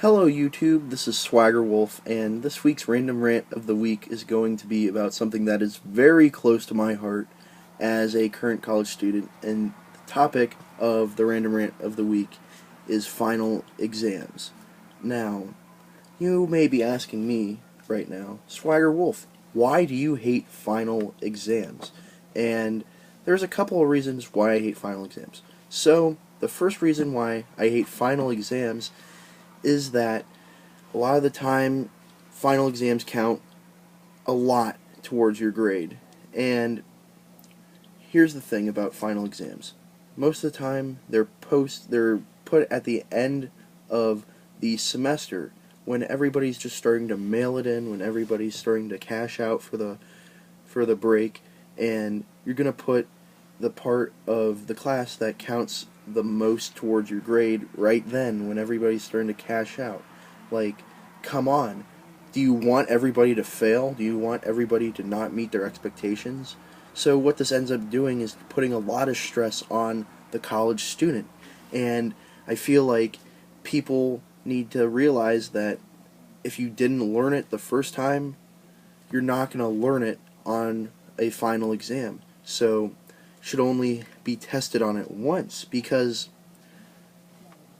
Hello YouTube, this is SwaggerWolf, and this week's random rant of the week is going to be about something that is very close to my heart as a current college student, and the topic of the random rant of the week is final exams. Now, you may be asking me right now, SwaggerWolf, why do you hate final exams? And there's a couple of reasons why I hate final exams. So, the first reason why I hate final exams is that a lot of the time final exams count a lot towards your grade. And here's the thing about final exams. Most of the time they're put at the end of the semester when everybody's just starting to mail it in, when everybody's starting to cash out for the break, and you're going to put the part of the class that counts the most towards your grade right then when everybody's starting to cash out. Like, come on. Do you want everybody to fail? Do you want everybody to not meet their expectations? So what this ends up doing is putting a lot of stress on the college student. And I feel like people need to realize that if you didn't learn it the first time, you're not going to learn it on a final exam. So should only be tested on it once, because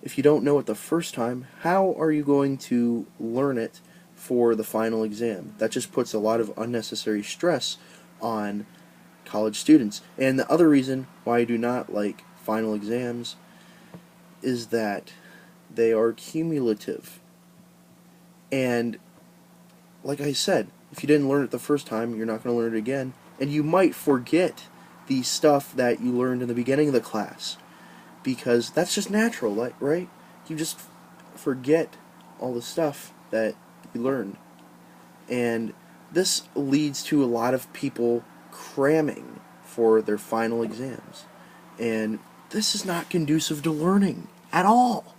if you don't know it the first time, how are you going to learn it for the final exam? That just puts a lot of unnecessary stress on college students. And the other reason why I do not like final exams is that they are cumulative. And like I said, if you didn't learn it the first time, you're not going to learn it again, and you might forget the stuff that you learned in the beginning of the class, because that's just natural, right? You just forget all the stuff that you learned, and this leads to a lot of people cramming for their final exams, and this is not conducive to learning at all.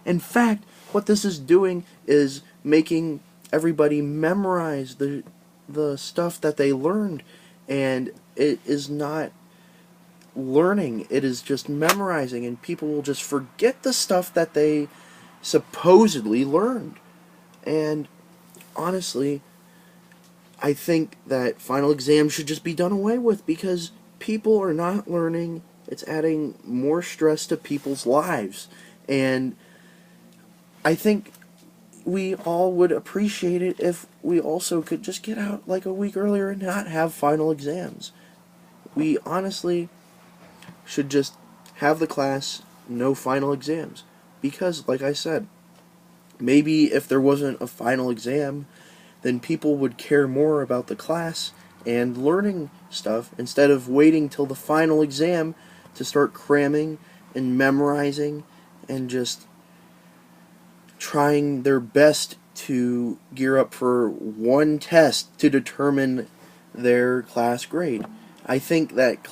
In fact, what this is doing is making everybody memorize the stuff that they learned, and it is not learning, it is just memorizing, and people will just forget the stuff that they supposedly learned. And honestly, I think that final exams should just be done away with, because people are not learning. It's adding more stress to people's lives, and I think we all would appreciate it if we also could just get out like a week earlier and not have final exams. We honestly should just have the class, no final exams. Because, like I said, maybe if there wasn't a final exam, then people would care more about the class and learning stuff instead of waiting till the final exam to start cramming and memorizing and just trying their best to gear up for one test to determine their class grade. I think that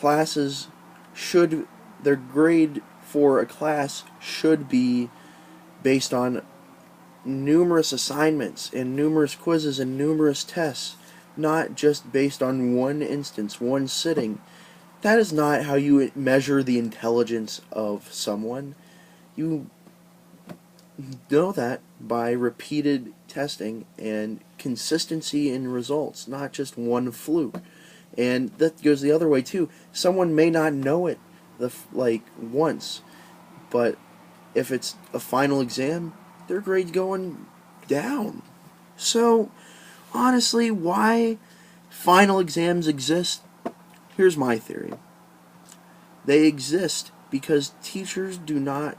their grade for a class should be based on numerous assignments and numerous quizzes and numerous tests, not just based on one instance, one sitting. That is not how you measure the intelligence of someone. You know that by repeated testing and consistency in results, not just one fluke. And that goes the other way too. Someone may not know it once, but if it's a final exam, their grade's going down. So honestly, why final exams exist? Here's my theory. They exist because teachers do not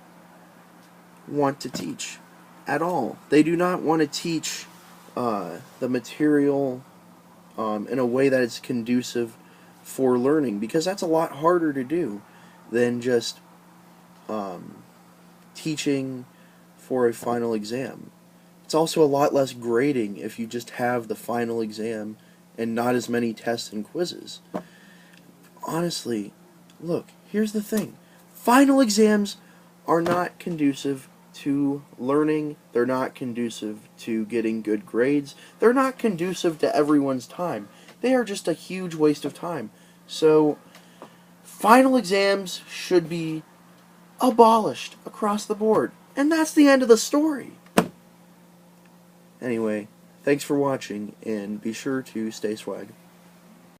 want to teach at all. They do not want to teach the material in a way that is conducive for learning, because that's a lot harder to do than just teaching for a final exam. It's also a lot less grading if you just have the final exam and not as many tests and quizzes. Honestly, look, here's the thing. Final exams are not conducive to learning. They're not conducive to getting good grades. They're not conducive to everyone's time. They are just a huge waste of time. So, final exams should be abolished across the board. And that's the end of the story. Anyway, thanks for watching, and be sure to stay swag.